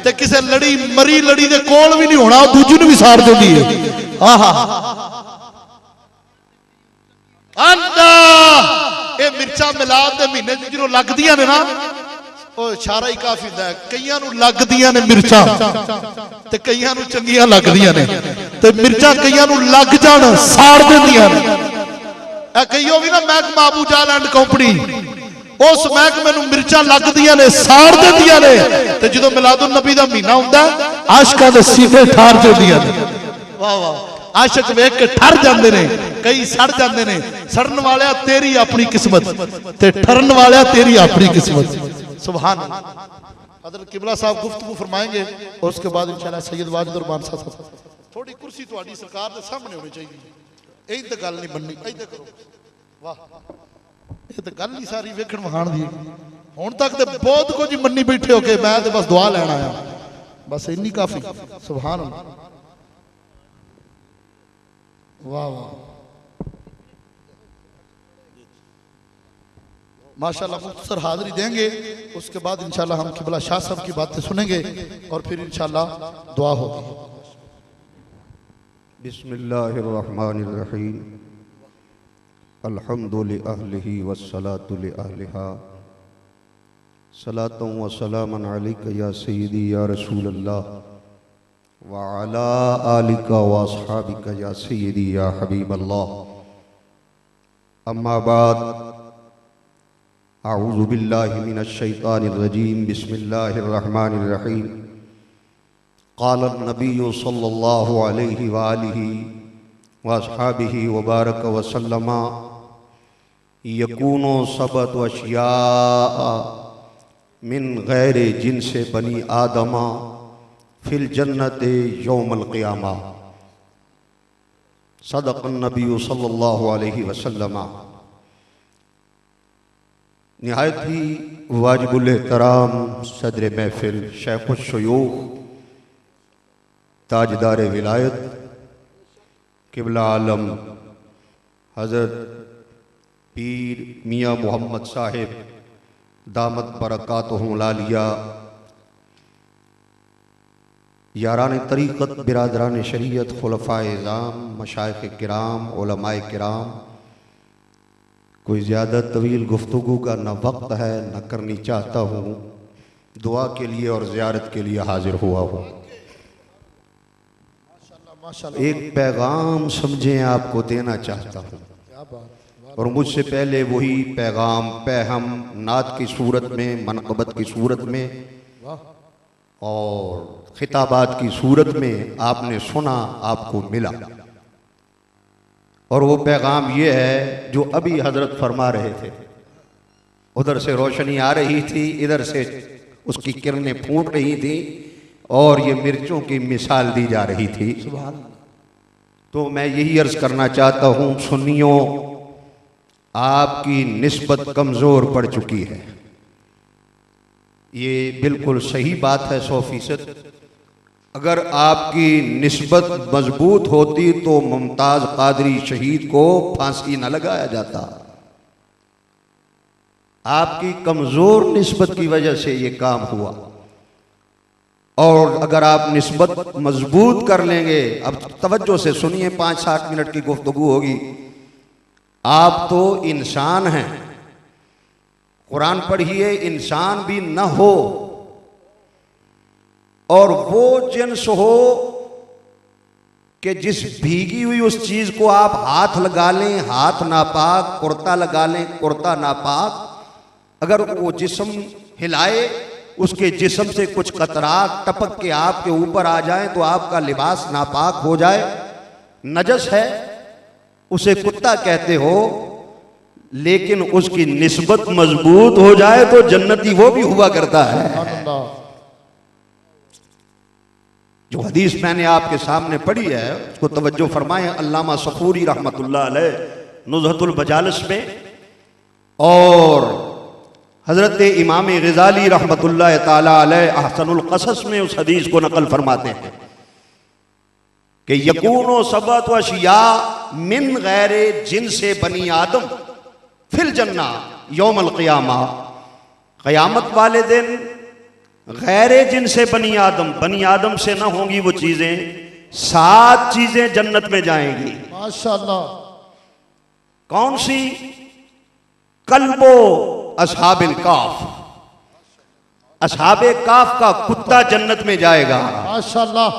ते किसी लड़ी मरी लड़ी दे कोल भी नहीं होना, दूजी नूं भी साड़ देंदी है। आहा अंदा ये मिर्चा मिलाद के महीने जो लगदियां ने ना, वो इशारा ही काफी है। कईयां नूं लगदियां ने मिर्चा ते कईयां नूं चंगियां लगदियां ने, ते मिर्चा कईयां नूं लग जाण साड़ देंदियां ने। ए कईयो भी ना महकमा अबू जाल एंड कंपनी, उस महकमे नूं मिर्चा लगदियां ने साड़ देंदियां ने, ते जदों मिलादुन नबी दा महीना हुंदा आशिकां दे सीने ठार देंदियां ने। वाह वाह, आशिक वेख के ठर जाते हैं, कई सड़ जाते हैं। सड़न वाले तेरी अपनी किस्मत ते ठरन वाले तेरी अपनी किस्मत। सुभान अल्लाह। हज़रत किबला साहब गुफ्तगू फरमाएंगे और उसके बाद इंशाअल्लाह सैयद वाजिद और मानसा साहब। थोड़ी कुर्सी तुम्हारी सरकार के सामने होनी चाहिए, यही तो गल नहीं बननी। इधर करो, वाह, ये तो गल ही सारी वेखण वहाण दी। हुण तक तो बहुत कुछ मन्नी बैठे हो के, मैं तो बस दुआ लैण आया, बस इन्नी काफी। सुभान अल्लाह, वाह वाह, माशाल्लाह। मुख्तसर हाजिरी देंगे, उसके बाद इंशाल्लाह हम किबला शाह साहब की बातें सुनेंगे और फिर इंशाल्लाह दुआ होगी। बिस्मिल्लाहिर्रहमानिर्रहीम। अल्हम्दु लिअहलिही वस्सलातु लिअहलिहा। सलातु व सलामन अलैका या सय्यदी या रसूलल्लाह व अला आलिका व अस्हाबिका या सय्यदी या हबीबल्लाह। अम्मा बाद, अऊज़ु बिल्लाहि मिनश शैतानिर रजीम। बिस्मिल्लाहिर रहमानिर रहीम। क़ाल नबिय्यु सल्लल्लाहु अलैहि व आलिहि व अस्हाबिहि व बारक व सल्लमा यकूनु सबअतु अशिया मिन गैरि जिनसे बनी आदमा फिल जन्नते यौमल क़ियामा। सदक़न नबी सल्लल्लाहु अलैहि वसल्लम। निहायत ही वाजिबुल एहतराम सदर महफिल शेख़ुश शयूख़ ताजदार विलायत किबला आलम हज़रत पीर मियाँ मोहम्मद साहिब दामत बरकातुहुल आलिया, यारान तरीक़त, बिरादरान शरीयत, खुलफ़ाए इज़ाम, मशाइख़ किराम, उलमाए किराम, कोई ज़्यादा तवील गुफ्तगू का न वक्त है न करनी चाहता हूँ। दुआ के लिए और ज़ियारत के लिए हाजिर हुआ हूँ। एक पैगाम समझें आपको देना चाहता हूँ, और मुझसे पहले वही पैगाम पैहम नात की सूरत में, मनक़बत की सूरत में और खिताबात की सूरत में आपने सुना, आपको मिला। और वो पैगाम ये है जो अभी हजरत फरमा रहे थे। उधर से रोशनी आ रही थी, इधर से उसकी किरणें फूट रही थी और ये मिर्चों की मिसाल दी जा रही थी। तो मैं यही अर्ज करना चाहता हूँ, सुन्नियों, आपकी निस्बत कमज़ोर पड़ चुकी है। ये बिल्कुल सही बात है 100%। अगर आपकी निस्बत मजबूत होती तो मुमताज़ कादरी शहीद को फांसी न लगाया जाता। आपकी कमज़ोर निस्बत की वजह से ये काम हुआ। और अगर आप निस्बत मजबूत कर लेंगे, अब तवज्जो से सुनिए, 5-7 मिनट की गुफ्तगू होगी। आप तो इंसान हैं, कुरान पढ़िए, इंसान भी न हो और वो जिन्स हो कि जिस भीगी हुई उस चीज को आप हाथ लगा लें, हाथ नापाक, कुर्ता लगा लें, कुर्ता नापाक, अगर वो जिस्म हिलाए, उसके जिस्म से कुछ कतरात टपक के आपके ऊपर आ जाए तो आपका लिबास नापाक हो जाए, नजस है, उसे कुत्ता कहते हो, लेकिन उसकी निस्बत मजबूत हो जाए तो जन्नती वो भी हुआ करता है। जो हदीस मैंने आपके सामने पढ़ी है उसको तवज्जो फरमाएं। अल्लामा सफूरी रहमतुल्लाह अलैह नुज़हतुल मजालिस में और हजरत इमाम ग़ज़ाली रहमतुल्लाह ताला अलैह अहसनुल क़सस में उस हदीस को नकल फरमाते हैं कि यकूनो सबअत अशिया मिन गैरे जिनसे बनी आदम फिल जन्ना यौमल क़ियामा। क़यामत वाले दिन गैरे जिनसे बनी आदम से ना होंगी वो चीजें, 7 चीजें जन्नत में जाएंगी। माशाअल्लाह। कौन सी? कल्बो असहाबिल काफ, असहाबे काफ का कुत्ता जन्नत में जाएगा। माशाअल्लाह।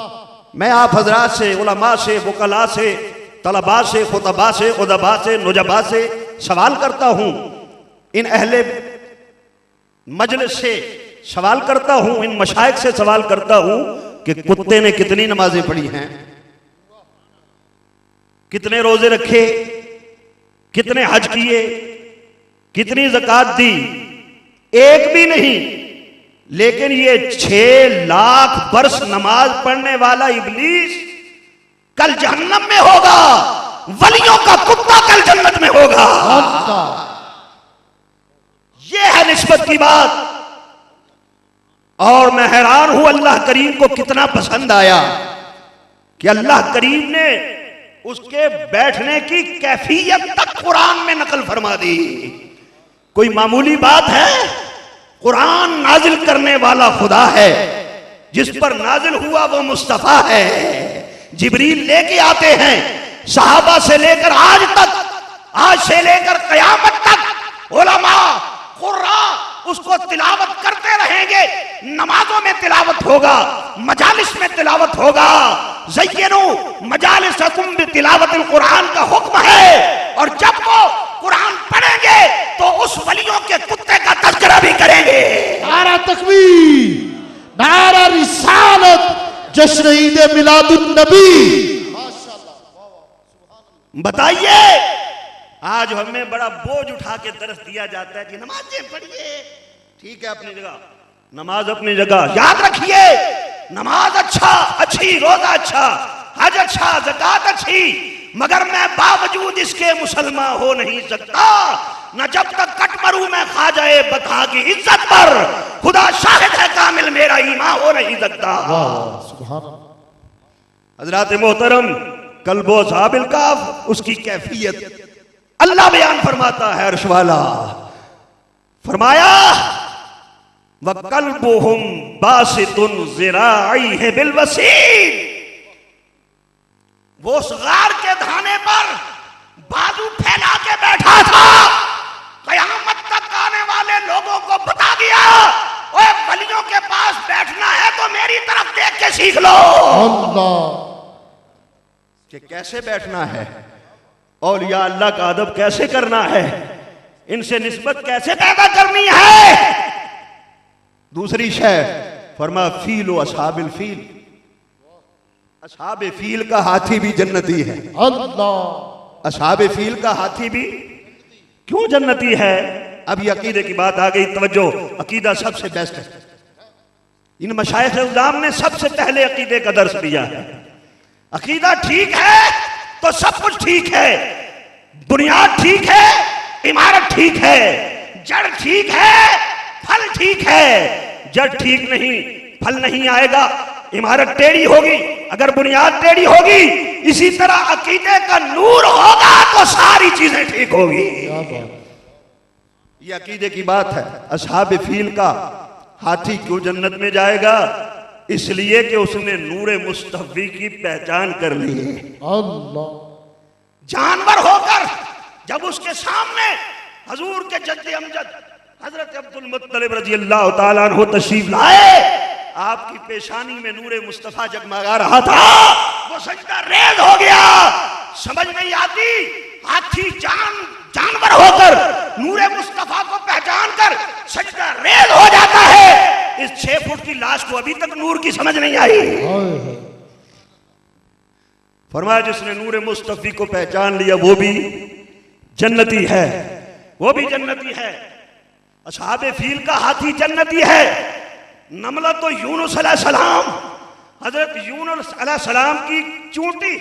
मैं आप हजरात से, उलमा से, वकला से, तलबा से, खुतबा से, उदबा से, नुजबा से सवाल करता हूं, इन अहले मजलिस से सवाल करता हूं, इन मशाइख से सवाल करता हूं कि कुत्ते ने कितनी नमाजें पढ़ी हैं, कितने रोजे रखे, कितने हज किए, कितनी ज़कात दी? एक भी नहीं। लेकिन ये 6 लाख वर्ष नमाज पढ़ने वाला इब्लीस कल जहन्नम में होगा, वलियों का कुत्ता कल जन्नत में होगा। ये है निस्बत की बात। और मैं हैरान हूं, अल्लाह करीम को कितना पसंद आया कि अल्लाह करीम ने उसके बैठने की कैफियत तक कुरान में नकल फरमा दी। कोई मामूली बात है? कुरान नाजिल करने वाला खुदा है, जिस पर नाजिल हुआ वो मुस्तफा है। जिब्रील लेके आते हैं, सहाबा से लेकर आज तक, आज से लेकर कयामत तक उलमा कुर्रा उसको तिलावत करते रहेंगे। नमाजों में तिलावत होगा, मजालिस में तिलावत होगा। ज़य्यनु मजालिसकुम बितिलावतिल कुरान का हुक्म है। और जब वो कुरान पढ़ेंगे तो उस वलियों के कुत्ते का तज़किरा भी करेंगे। नारा तकबीर, नारा रिसालत, जश्न ईद मिलादुन नबी। बताइए, आज हमें बड़ा बोझ उठा के दर्स दिया जाता है कि नमाजें पढ़िए। ठीक है, अपनी जगह नमाज, अपनी जगह याद रखिए, नमाज अच्छी, रोजा अच्छा, हज अच्छा, ज़कात अच्छी, मगर मैं बावजूद इसके मुसलमान हो नहीं सकता न जब तक कटमरू में खा जाए बता की इज्जत पर। खुदा शाहिद है कामिल, मेरा ईमान हो नहीं सकता। हजरात मोहतरम, कल्बो साबिल काफ, उसकी कैफियत अल्लाह बयान फरमाता है। अर्श वाला फरमाया, वकल्बुहुम बासितुन ज़िराइहि बिलवसील। वो उस गार के धाने पर बाजू फैला के बैठा था। कयामत तक आने वाले लोगों को बता दिया, ओए वलियों के पास बैठना है तो मेरी तरफ देख के सीख लो कि कैसे बैठना है, औलिया अल्लाह का अदब कैसे करना है, इनसे निस्बत कैसे पैदा करनी है। दूसरी शय फरमा, फील असहाबिल फील, असहाबे फील का हाथी भी जन्नती है। अल्लाह, असहाबे फील का हाथी भी क्यों जन्नती है? अब ये अकीदे की बात आ गई, तवज्जो। अकीदा सबसे बेस्ट है। इन मशाइख उज़्ज़ाम ने सबसे पहले अकीदे का दर्स दिया है। अकीदा ठीक है तो सब कुछ ठीक है, बुनियाद ठीक है, इमारत ठीक है, जड़ ठीक है, फल ठीक है। जड़ ठीक नहीं, फल नहीं आएगा, इमारत टेढ़ी होगी। अगर बुनियाद टेढ़ी होगी, इसी तरह अकीदे का नूर होगा तो सारी चीजें ठीक होगी। ये अकीदे की बात है। असहाबे फील का हाथी क्यों जन्नत में जाएगा? इसलिए कि उसने नूरे मुस्तफ़ी की पहचान कर ली है। जानवर होकर जब उसके सामने हजूर के जद्दे अमजद हजरत अब्दुल मुत्तलिब रजी अल्लाह ताला अन्हु तशरीफ लाए, आपकी पेशानी में नूरे मुस्तफा जगमगा रहा था। वो सजदा रेज हो गया। समझ नहीं आती, हाथी जानवर होकर नूरे मुस्तफा को पहचान कर सजदा रेज हो जाता है। इस 6 फुट की लाश को अभी तक नूर की समझ नहीं आई। फरमाया, जिसने नूरे मुस्तफी को पहचान लिया वो भी जन्नती है, वो भी जन्नती है। असहाबे फील का हाथी जन्नती है। नमला तो यूनुस अलैहिस्सलाम, हजरत यूनुस अलैहिस्सलाम की चूंटी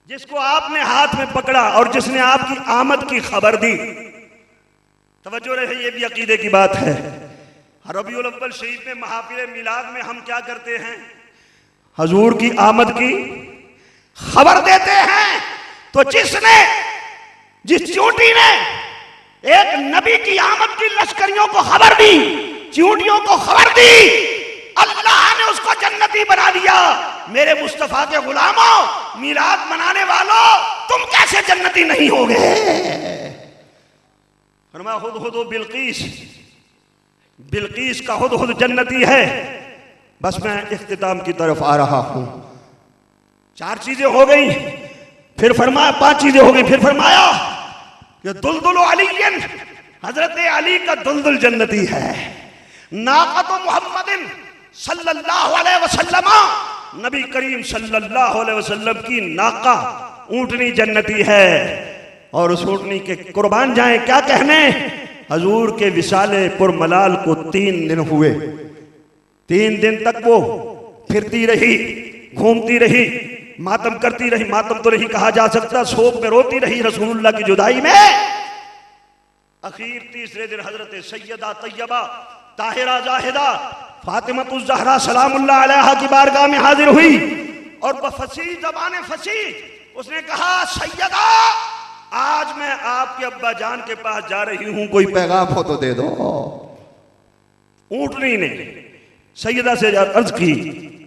जिसको आपने हाथ में पकड़ा और जिसने आपकी आमद की खबर दी। तवज्जो रहे, ये भी अकीदे की बात है। रबीउल अव्वल शरीफ में महफिल मिलाद में हम क्या करते हैं? हजूर की आमद की खबर देते हैं। तो जिस चोटी ने एक नबी की आमद की लश्करियों को खबर दी, चींटियों को खबर दी, अल्लाह ने उसको जन्नती बना दिया। मेरे मुस्तफा के गुलामों, मिलाद मनाने वालों, तुम कैसे जन्नती नहीं होगे? फरमाया हुदहुद बिल्कीस, बिल्कीस का हुदहुद जन्नती है। बस मैं इख्तिताम की तरफ आ रहा हूं। 4 चीजें हो गई, फिर फरमाया 5 चीजें हो गई, फिर फरमाया कि दुलदुल अलीयन, हजरत अली का दुलदुल जन्नती है। नाक़त मुहम्मदिन सल्लल्लाहु अलैहि वसल्लम, नबी करीम सल्लल्लाहु अलैहि वसल्लम की नाका, ऊंटनी जन्नती है। और उस ऊंटनी के कुर्बान जाए क्या कहने, हजूर के विसाले पुरमलाल को 3 दिन हुए। 3 दिन तक वो फिरती रही, घूमती रही, मातम करती रही। मातम तो नहीं कहा जा सकता, शोक में रोती रही रसूलुल्लाह की जुदाई में। आखिर तीसरे दिन हजरत सैयदा तैयबा ताहिरा जाहिदा फातिमतुज़ ज़हरा सलामुल्लाह अलैहा की बारगाह में हाजिर हुई और बफसी ज़बान फसी उसने कहा, सैयदा आज मैं आपके अब्बा जान के पास जा रही हूं, कोई पैगाम हो तो दे दो। ऊंटनी ने सैयदा से अर्ज की,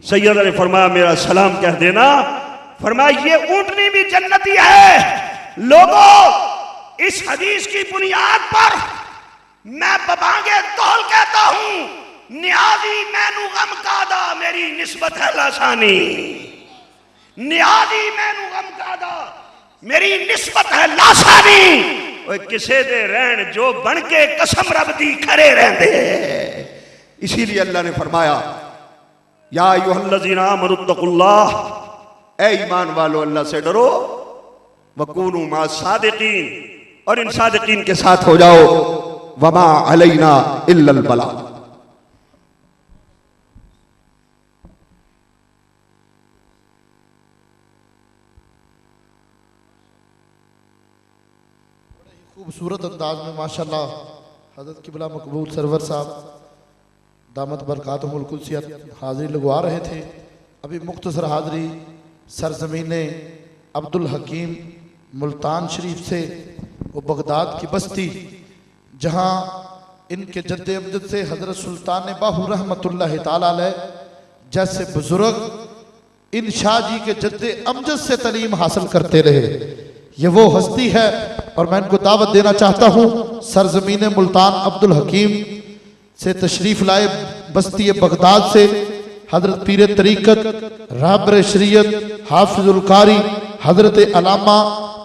सैयदा ने फरमाया मेरा सलाम कह देना। फरमाया ये ऊंटनी भी जन्नती है। लोगों, इस हदीस की बुनियाद पर मैं बबांगे तौल कहता हूं, नियाजी मैनू गम कादा, मेरी निस्बत है लासानी। नियाजी मैनू गम कादा, मेरी निस्बत है लासानी। ओए किसे दे रहन जो बन के कसम रब दी खरे रहंदे। इसीलिए अल्लाह ने फरमाया, या अय्युहल्लज़ीना आमनुत्तकुल्लाह, ए ईमान वालो अल्लाह से डरो, वकूनू मा सादिकीन, और इन सादिकीन के साथ हो जाओ। वमा अलैना इल्लल बला। खूबसूरत अंदाज में माशाल्लाह हजरत किबला मकबूल सरवर साहब दामत बरकातुहुल कुद्सियत हाजिरी लगवा रहे थे। अभी मुख्तसर हाजिरी सरजमीने अब्दुल हकीम मुल्तान शरीफ से, वो बगदाद की बस्ती जहाँ इनके जद्दे अमजद से हजरत सुल्तान बाहू रहमतुल्लाह ताला अलैह जैसे बुजुर्ग इन शाह जी के जद्दे अमजद से तालीम हासिल करते रहे। ये वो हस्ती है और मैं इनको दावत देना चाहता हूँ। सरजमीन मुल्तान अब्दुल हकीम से तशरीफ लाए बस्ती बगदाद से हजरत पीर तरीक़त राबर शरीयत हाफिजुल कारी हजरत अलामा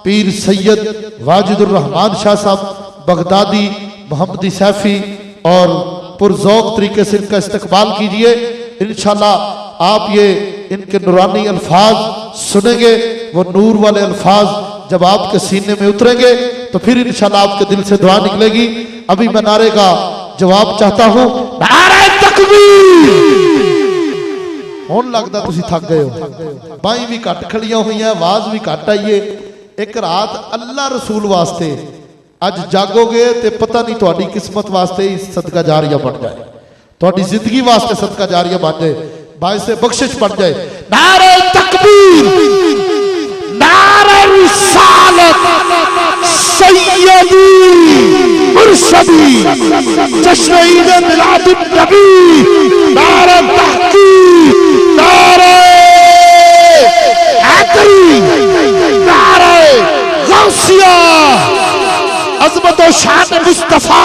पीर सैयद वाजिदुर रहमान शाह साहब बगदादी मोहम्मदी सैफी और पुरज़ौक़ तरीके से इनका इस्तकबाल कीजिए। इंशाल्लाह आप ये इनके नूरानी अल्फाज सुनेंगे। वो नूर वाले अल्फाज जब आपके सीने में उतरेंगे तो फिर इंशाल्लाह आपके दिल से दुआ निकलेगी। अभी मैं नारे का जवाब चाहता हूं। नारे तकबीर। हुण लगदा तुसीं थक गए हो, बाई भी घट खड़ियां हुई, आवाज भी घट आई है। एक रात अल्लाह रसूल वास्ते अज जागोगे तो पता नहीं तुहाडी किस्मत वास्ते ही सदका जारिया बन जाए, तुहाडी जिंदगी वास्ते सदका जारिया बन जाए, बाइसे बख्शिश बन जाए। नारे तकबीर, नारे रिसालत, सैयदी मुर्शदी, जश्न ईद मिलादुन नबी, नारे तहकीक, नारे हैदरी, नारे गौसिया, अज़मत व शान मुस्तफा,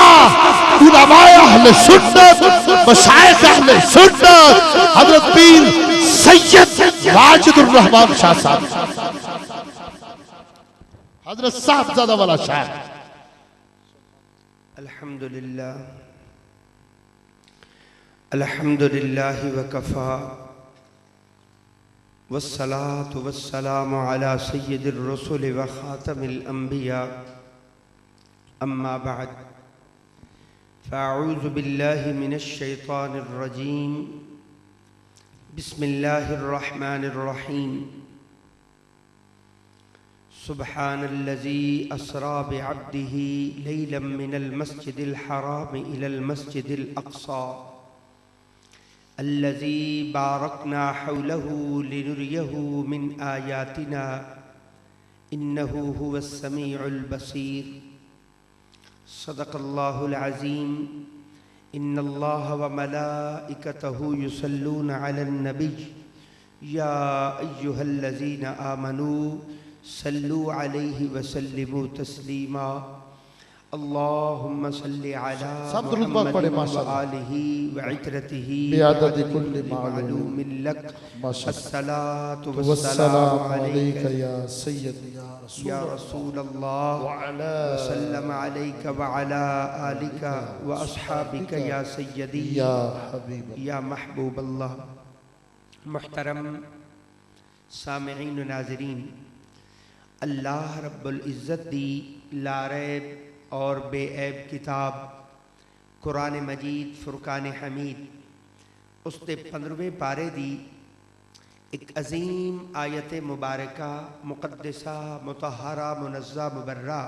उलमाए अहले सुन्नत, मशाइख अहले सुन्नत, हजरत पीर सैयद वाजिदुर रहमान शाह साहब, हजरत साहबजादा वाला शाह। अल्हम्दुलिल्लाह, अल्हम्दुलिल्लाह वकफ़ा, वस्सलातु वस्सलामु अला सय्यिदिर रसूल व खातमिल अंबिया, अम्मा बअद, फ़अऊज़ु बिल्लाहि मिनश शैतानिर रजीम, बिस्मिल्लाहिर रहमानिर रहीम। सुब्हानल्लज़ी अस्रा बिअब्दिही लैलन मिनल मस्जिदिल हराम इलल मस्जिदिल अक़सा अल्लज़ी बारकना हौलहू लिनुरियहू मिन आयातिना इन्नहू हुवस समीउल बसीर। सदक़ल्लाहुल अज़ीम। इन्नल्लाह व मलाइकतहु युसल्लूना अलन नबी या अय्युहल्लज़ीना आमनू सल्लू अलैहि व सल्लिमू तस्लीमा। अल्लाहुम्मा सल्लि अला सब दुरूद पाक पढ़े मुहम्मद व माशाअल्लाह। आलिहि व इतरतिहि बिअदद कुल्ली मालूमिन लक। माशाअल्लाह। अस्सलातु वस्सलाम वस्सलामु अलैका अलैका या सय्यदी या या रसूल रसूलल्लाह व अला वसल्लम अलैका व अला आलिका व अस्हाबिका या सय्यदी या हबीब या महबूब अल्लाह। मुहतरम सामिईन व नाज़रीन, अल्लाह रब्बुल इज़्ज़त दी लारैब और बेऐब किताब कुरान मजीद फुरकान हमीद उसके 15वें पारे दी एक अजीम आयत मुबारका मुक़द्दसा मुतहरा मुनज़्ज़ा मुबर्रा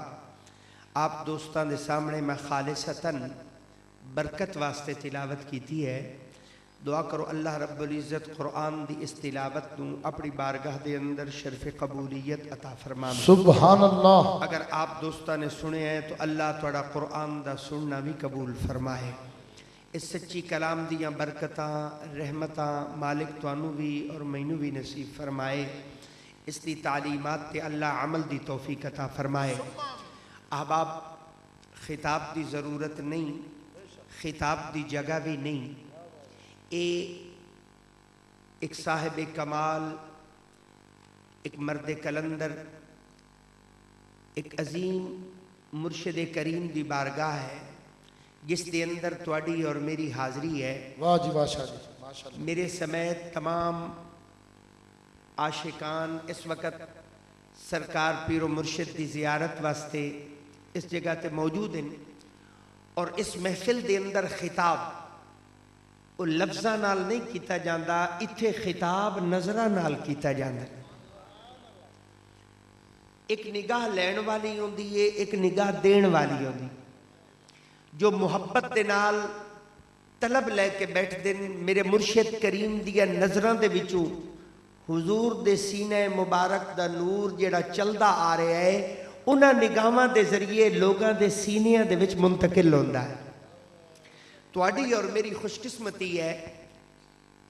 आप दोस्तां दे सामने मैं खालिसतन बरकत वास्ते तिलावत की है। दुआ करो अल्लाह रब्बुल इज़्ज़त कुरान दी इस तिलावत नूं अपनी बारगाह दे अंदर शर्फ कबूलियत अता फरमावे। सुभान अल्लाह। अगर आप दोस्तां ने सुने हैं तो अल्लाह तुहाड़ा कुरान दा सुनना भी कबूल फरमाए। इस सच्ची कलाम दियां बरकतां रहमतां मालिक तुहानू भी और मैनू भी नसीब फरमाए। इसकी तालीमात ते अल्लाह अमल दी तौफीक अता फरमाए। अहबाब, खिताब की ज़रूरत नहीं, खिताब की जगह भी नहीं। एक साहिब कमाल, एक मर्द कलंदर, एक अजीम मुर्शिद करीम की बारगाह है जिस दे अंदर तुहाडी और मेरी हाज़री है। वाह जी वाह शाह जी माशाअल्लाह। मेरे समेत तमाम आशिकान इस वक्त सरकार पीरो मुर्शिद की ज़ियारत वास्ते इस जगह ते मौजूद हैं और इस महफिल के अंदर खिताब वो लफ्ज़ां नाल नहीं किया जाता, इत्थे खिताब नज़रां नाल किया जाता। एक निगाह लैण वाली होंदी है, एक निगाह देण वाली होंदी। जो मुहब्बत दे नाल तलब लैके बैठते हैं, मेरे मुर्शिद करीम दिया नज़रां दे विचों हुजूर दे सीने मुबारक दा नूर जिहड़ा चलदा आ रहा है, उन्हां निगाहां दे जरिए लोगां दे सीनियां दे विच मुंतकिल होंदा है। तुहाडी और मेरी खुशकिस्मती है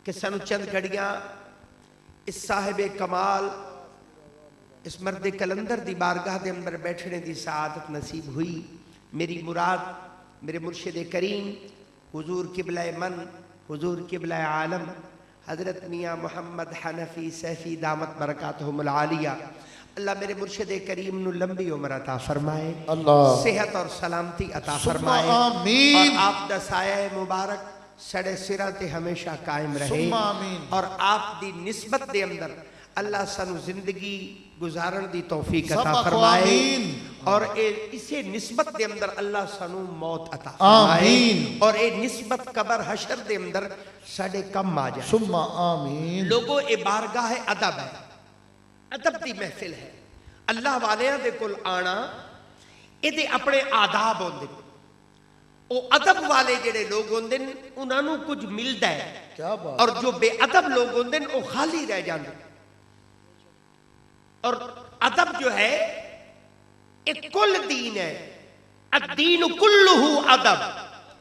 कि सानू चंद घड़ियां इस साहिब कमाल, इस मर्द कलंदर दी बारगाह दे अंदर बैठने की सआदत नसीब हुई। मेरी मुराद मेरे मुर्शिद करीम हुजूर किबला मन, हुजूर किबला आलम हज़रत मियाँ मोहम्मद हनफी सैफी दामत बरकातहुमुल आलिया, अल्लाह मेरे मुर्शिद करीम नू लंबी उम्र अता फरमाए, अल्लाह सेहत और सलामती अता सुम्मा फरमाए आमीन। और आप दा साया मुबारक सड़े सिरा ते हमेशा कायम रहे। सुम्मा आमीन। और आप दी निस्बत दे अंदर अल्लाह सानू जिंदगी गुजारन दी तौफीक अता सबको फरमाए आमीन। और इसे निस्बत दे अंदर अल्लाह सानू मौत अता फरमाए आमीन। और ये निस्बत कबर हशर दे अंदर साडे कम आ जाए। सुम्मा आमीन। लोगों ये बारगाह है, अदब है, अदब की महफिल है। अल्लाह वालियां दे कोल आना ये अपने आदाब होंदे। वो अदब वाले जेड़े लोग होंदे उन्होंने कुछ मिलता है, क्या बात। और जो बेअदब लोग होंदे वो खाली रह जाते। और अदब जो है एक कुल दीन है। अद्दीन कुल्लुहु अदब,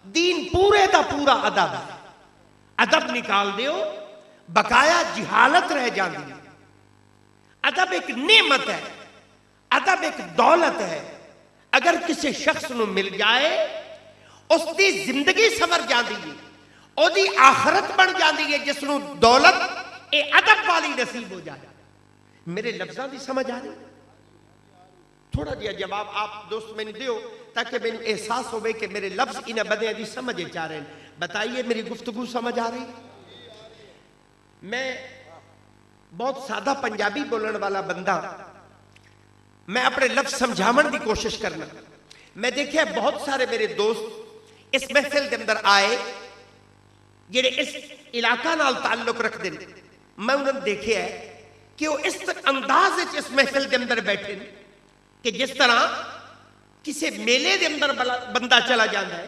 दीन पूरे का पूरा अदब है। अदब निकाल दियो बकाया जिहालत रह जाती है। अदब एक नेमत है, अदब एक दौलत है। अगर किसी शख्स को मिल जाए उसकी जिंदगी संवर जाती है, उसकी आखरत बन जाती है, जिसनों दौलत ए अदब वाली नसीब हो जाए। मेरे लफ्ज़ां की समझ आ रही? थोड़ा जिहा जवाब आप दोस्त मैंने दियो ताकि मैंने एहसास हो कि मेरे लफ्ज़ इन्हें बदे की समझ आ रहे हैं। बताइए मेरी गुफ्तगू समझ आ रही? मैं बहुत सादा पंजाबी बोलने वाला बंदा, मैं अपने लफ्ज़ समझावन की कोशिश करना। मैं देखिए बहुत सारे मेरे दोस्त इस महफिल के अंदर आए जेड़े इस इलाका नाल ताल्लुक रखते हैं। मैं उन्होंने देखा है कि वो इस अंदाज इस महफिल के अंदर बैठे कि जिस तरह किसी मेले के अंदर बंदा चला जाता है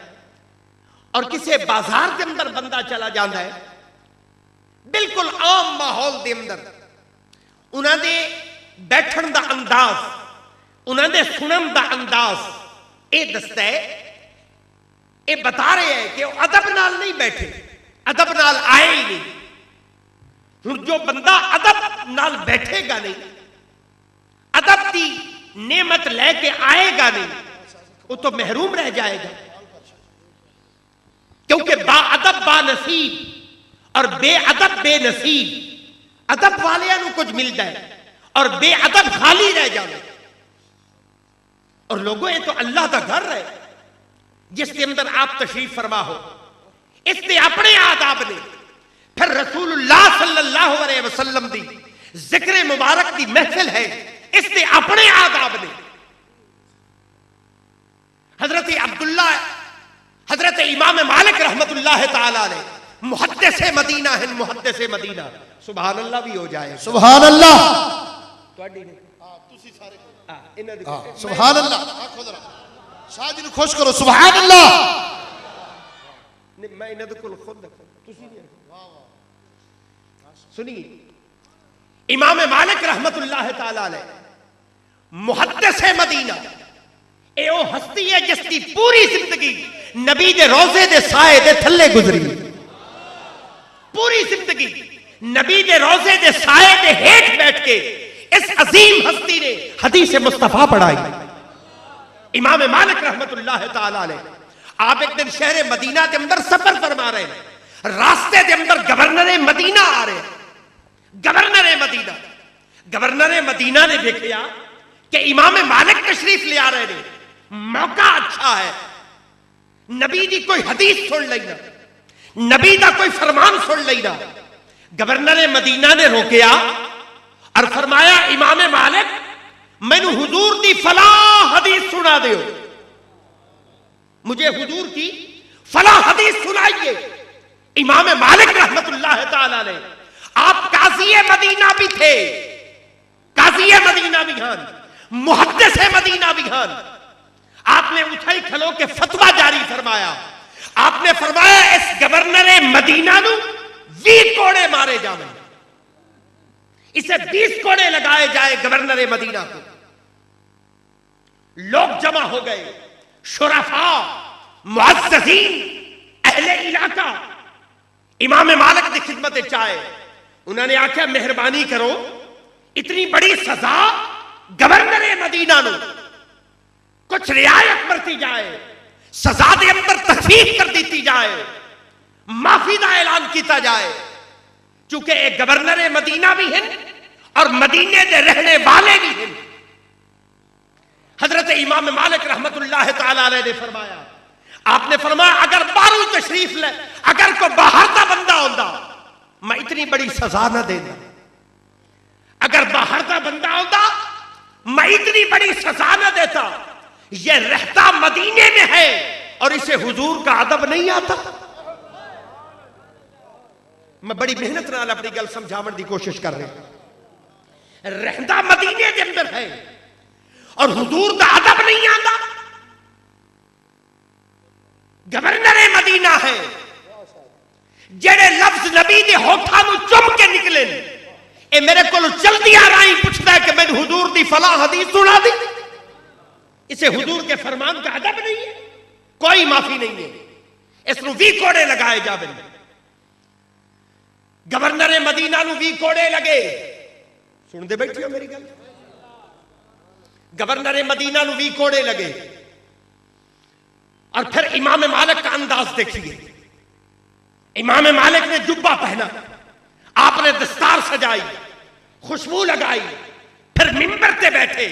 और किसी बाजार के अंदर बंदा चला जाता है। बिल्कुल आम माहौल के अंदर उन्होंने बैठन का अंदाज, उन्होंने सुनन का अंदाज ये दसता है ये बता रहे हैं कि अदब नाल नहीं बैठे, अदब नाल आए ही नहीं। हुण जो बंदा अदब नाल बैठेगा नहीं, अदब की नेमत लेके आएगा नहीं, वो तो महरूम रह जाएगा। क्योंकि बाअदब बानसीब और बेअदब बेनसीब। अदब वालियां नूं कुछ मिलता है और बेअदब खाली रह जाए। और लोगों, ये तो अल्लाह का घर है जिसके अंदर आप तशरीफ फरमा हो। इसने अपने आदाब ने, फिर रसूलुल्लाह सल्लल्लाहु अलैहि वसल्लम दी जिक्र मुबारक की महफिल है, इसने अपने आदाब ने। हजरत अब्दुल्ला, हजरत इमाम मालिक रहमतुल्लाह ताला ने मुहद्दिस मदीना है, मुहद्दिस मदीना, सुभान अल्लाह भी हो जाए। सुभान अल्लाह। सुभान अल्लाह। शाह जी खुश करो, सुभान अल्लाह। मैं इन्हें तो खुद सुनिए, इमाम मालिक रहमतुल्लाह ताला अलैह मुहद्दिस मदीना, ए ओ हस्ती है जिसकी पूरी जिंदगी नबी दे रोजे दे साए दे थल्ले गुजरी। पूरी जिंदगी नबी दे रोजे दे साए दे हेठ बैठ के इस अजीम हस्ती ने हदीस मुस्तफा पढ़ाई। इमाम मालिक रहमतुल्लाह ताला अलैह, आप एक दिन शहर मदीना के अंदर सफर फरमा रहे हैं, रास्ते के अंदर गवर्नर मदीना आ रहे हैं। गवर्नर मदीना ने देखा कि इमाम मालिक तशरीफ ले आ रहे हैं, मौका अच्छा है, नबी की कोई हदीस सुन लेना, नबी का कोई फरमान सुन लेना। गवर्नर मदीना ने रोकया और फरमाया, इमाम मालिक मैनू हुजूर की फलां हदीस सुना दो, मुझे हुजूर की फलां हदीस सुनाइए। इमाम मालिक रहमतुल्लाह ताला अलैह, आप काजी मदीना भी थे, काजी मदीना भी खान, मुहद्दिस मदीना भी खान। आपने उठाई खलो के फतवा जारी फरमाया। आपने फरमाया, इस गवर्नर मदीना नू 20 कोड़े मारे जावे, इसे 20 कोड़े लगाए जाए गवर्नर मदीना को। लोग जमा हो गए, शुरफा, मुअज्जजीन, अहले इलाका इमाम मालिक की खिदमत चाहे। उन्होंने आख्या, मेहरबानी करो, इतनी बड़ी सजा गवर्नर मदीना नू कुछ रियायत बरती जाए, सजा के अंदर तखफीफ कर दी जाए, माफी का ऐलान किया जाए। चूंकि एक गवर्नर मदीना भी हैं और मदीने के रहने वाले भी हैं। हजरत इमाम मालिक रहमतुल्लाह ताला अलैह ने फरमाया, आपने फरमाया, अगर बाहरों तशरीफ ले, अगर कोई बाहर का बंदा होता मैं इतनी बड़ी सजा ना देना। अगर बाहर का बंदा होता मैं इतनी बड़ी सजा ना देता। यह रहता मदीने में है और इसे हुजूर का अदब नहीं आता। मैं बड़ी मेहनत नाल अपनी गल समझावन की कोशिश कर रहा। रहता मदीने के अंदर है और हुजूर का अदब नहीं आता। गवर्नर मदीना है, जेड़े लफ्ज नबी के होठा नूं चुम के निकले, ए मेरे को जल्दी आ रहा ही पूछता है कि मैंने हुजूर की फलां हदीस सुना दी। इसे हुजूर के फरमान का अदब नहीं है, कोई माफी नहीं है, इसनूं 20 कोड़े लगाए जावे। गवर्नर मदीना नूं 20 कोड़े लगे। सुनते बैठे हो मेरी गल? गवर्नर मदीना नूं 20 कोड़े लगे। और फिर इमाम मालिक का अंदाज देखिए। इमाम मालिक ने जुब्बा पहना, आपने दस्तार सजाई, खुशबू लगाई, फिर मिंबर पे बैठे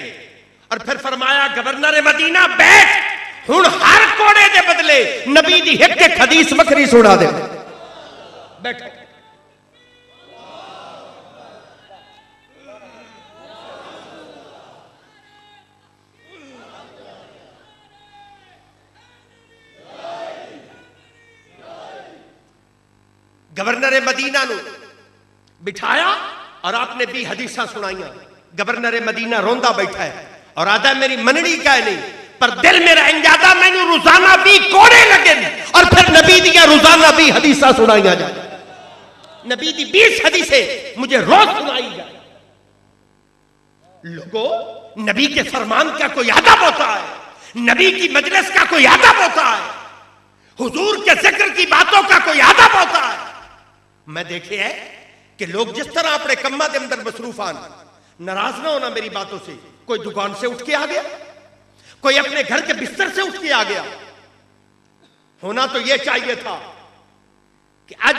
और फिर फरमाया, गवर्नर मदीना बैठ, हुण हर कोड़े के बदले नबी दी एक एक हदीस वखरी सुना दे। बैठो। गवर्नर मदीना नू बिठाया और आपने भी हदीसा सुनाइया। गवर्नर मदीना रोंदा बैठा है और आदा मेरी मनड़ी का नहीं, पर दिल मेरा इंजादा, मैनू रोजाना भी कोड़े लगे और फिर नबी दिया रोजाना भी हदीसा सुनाइया जाए। नबी दी 20 हदीसें मुझे रोज सुनाई जाए। लोगों, नबी के फरमान का कोई अदब होता है, नबी की मजलिस का कोई अदब होता है। हुजूर के जिक्र की बातों का कोई अदब होता है। मैं देखे है कि लोग जिस तरह अपने कम्मा के अंदर मसरूफान, नाराज ना होना मेरी बातों से, कोई दुकान से उठ के आ गया, कोई अपने घर के बिस्तर से उठ के आ गया। होना तो यह चाहिए था कि आज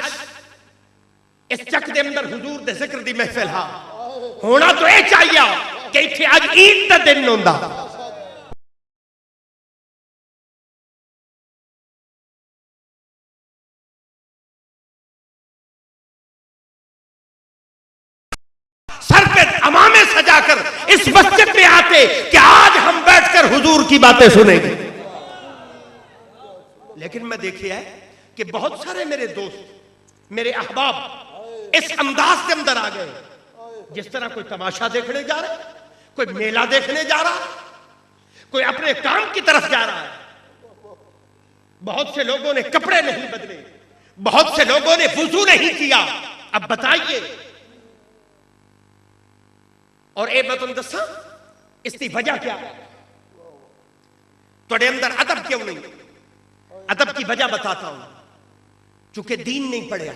इस चक के अंदर हुजूर दे जिक्र दी महफिल हा, होना तो यह चाहिए कि इत्थे आज ईद का दिन होंदा। सर पे अमामे सजाकर इस मस्जिद में आते कि आज हम बैठकर हुजूर की बातें सुनेंगे। लेकिन मैं देखिए है कि बहुत सारे मेरे दोस्त, मेरे अहबाब इस अंदाज के अंदर आ गए जिस तरह कोई तमाशा देखने जा रहा है, कोई मेला देखने जा रहा है, कोई अपने काम की तरफ जा रहा है। बहुत से लोगों ने कपड़े नहीं बदले, बहुत से लोगों ने वुजू नहीं किया। अब बताइए, और ए मैं तुम दसा इसकी वजह क्या है? थोड़े अंदर अदब क्यों नहीं? अदब की वजह बताता हूं। चूंकि दीन नहीं पढ़िया,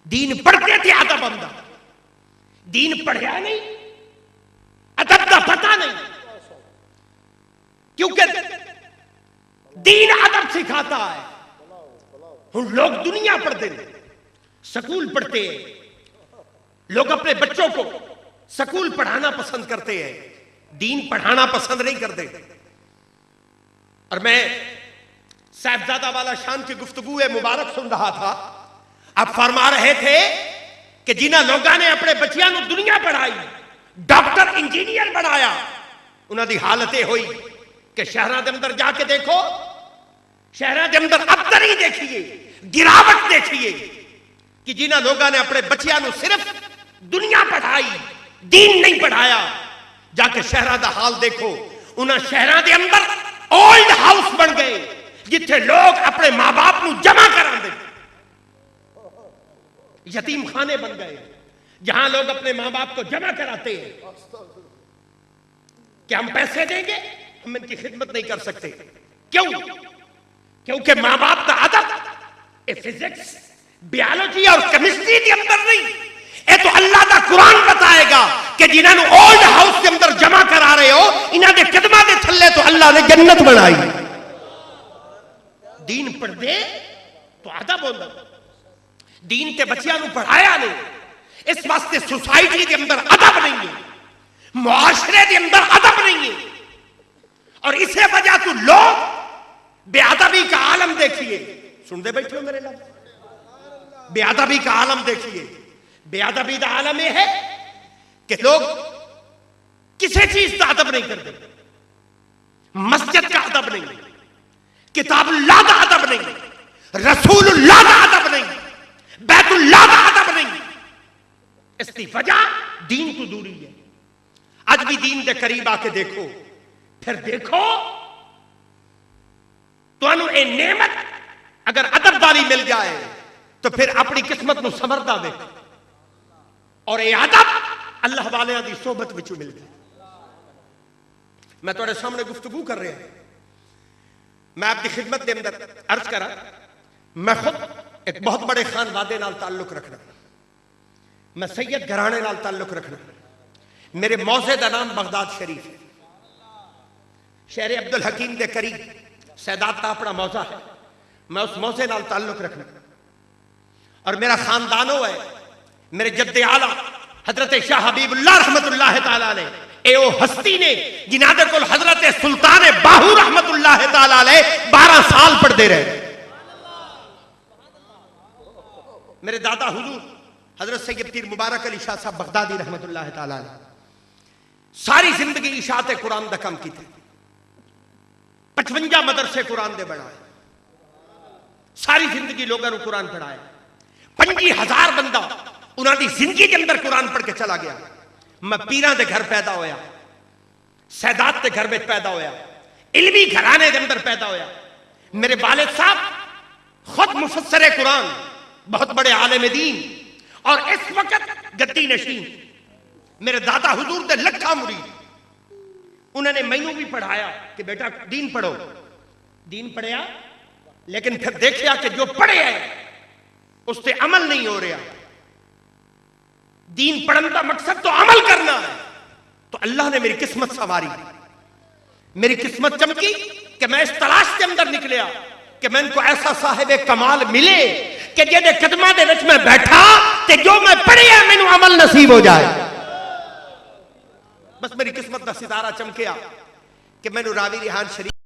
दीन पढ़ते थे अदब अंदर, दीन पढ़िया नहीं, अदब का पता नहीं। क्योंकि दीन अदब सिखाता है। हम लोग दुनिया पढ़ते हैं, स्कूल पढ़ते हैं, लोग अपने बच्चों को स्कूल पढ़ाना पसंद करते हैं, दीन पढ़ाना पसंद नहीं करते। और मैं साहबजादा वाला शान की गुफ्तगू मुबारक सुन रहा था। आप फरमा रहे थे कि जिन्हां लोगों ने अपने बच्चियां को दुनिया पढ़ाई, डॉक्टर इंजीनियर बनाया, उन्होंने हालत हुई कि शहरों के अंदर जाके देखो, शहरों के अंदर अबतरी देखिए, गिरावट देखिए कि जिन्हां लोगों ने अपने बच्चियां को सिर्फ दुनिया पढ़ाई, दीन नहीं पढ़ाया। जाके शहरों का हाल देखो, उन्होंने शहरों के अंदर ओल्ड हाउस बन गए जिथे लोग अपने मां बाप को जमा कराते, यतीम खाने बन गए जहां लोग अपने मां बाप को जमा कराते हैं कि हम पैसे देंगे, हम इनकी खिदमत नहीं कर सकते। क्यों? क्योंकि मां बाप का अदब फिजिक्स, बायोलॉजी और केमिस्ट्री के अंदर नहीं, ये तो अल्लाह का कुरान बताएगा कि जिन्होंने ओल्ड हाउस के अंदर जमा करा रहे हो, इन्होंने कदमा के थल्ले तो अल्लाह ने जन्नत बनाई। दीन पढ़ दे तो अदब होता, दीन के बच्चियां को पढ़ाया नहीं, इस वास्ते सोसाइटी के अंदर अदब नहीं है, मुआशरे के अंदर अदब नहीं है। और इसे वजह तो लोग बेअदबी का आलम देखिए, सुनते बैठे हो मेरे लोग, बेअदबी का आलम देखिए। बेअदबी का आलम यह है कि लोग किसी चीज का अदब नहीं करते, मस्जिद का अदब नहीं, किताबुल्लाह का अदब नहीं, रसूलुल्लाह का अदब नहीं, बैतुल्लाह का अदब नहीं। इसकी वजह दीन की दूरी है। आज भी दीन के करीब आके देखो, फिर देखो तो ए नेमत अगर अदब वाली मिल जाए तो फिर अपनी किस्मत को समरदा देखो, और ये अदब अल्लाह वाले की सोबत विचों मिल जाए। मैं थोड़े सामने गुफ्तगू कर रहा, मैं आपकी खिदमत के अंदर अर्ज करा, मैं खुद एक बहुत बड़े खानवादे नाल ताल्लुक रखना, मैं सैयद घराने नाल ताल्लुक रखना। मेरे मौजे का नाम बगदाद शरीफ है, शहर अब्दुल हकीम के करीब सैदात का अपना मौजा है। मैं उस मौजे नाल ताल्लुक रखना, और मेरा खानदानो है, मेरे जद्दे आला हजरत शाह हबीबुल्लाह रहमतुल्लाह ताला अलैह, ए ओ हस्ती ने जिन्हां दे कोल हजरत सुल्तान बाहू रहमतुल्लाह ताला अलैह 12 साल पढ़ते रहे। मेरे दादा हुजूर हजरत सैयद पीर मुबारक अली शाह साहब बगदादी रहमतुल्लाह ताला अलैह सारी जिंदगी इशाते कुरान दा काम कीते, 55 मदरसे कुरान दे बनाए, सारी जिंदगी लोगों को कुरान पढ़ाया। 25,000 बंदा उन्होंने जिंदगी के अंदर कुरान पढ़ के चला गया। मैं पीरां दे घर पैदा होया, सैदात के घर में पैदा होया, इल्मी घराने के अंदर पैदा होया। मेरे वालिद साहब खुद मुफस्सर कुरान, बहुत बड़े आलिम दीन, और इस वक्त गद्दी नशीन। मेरे दादा हुजूर दे लखा मुरीद, उन्होंने मैनू भी पढ़ाया कि बेटा दीन पढ़ो। दीन पढ़िया लेकिन फिर देखिया कि जो पढ़े है उससे अमल नहीं हो रहा। दीन पढ़ने का मकसद तो अमल करना है। तो अल्लाह ने मेरी किस्मत संवारी, मेरी किस्मत चमकी कि मैं इस तलाश के अंदर निकलिया कि मैं इनको ऐसा साहिब कमाल मिले कि जेदे कदमां दे विच मैं बैठा ते जो मैं पढ़िया मैनू अमल नसीब हो जाए। बस मेरी किस्मत का सितारा चमकिया कि मैनू रावी रिहान शरीफ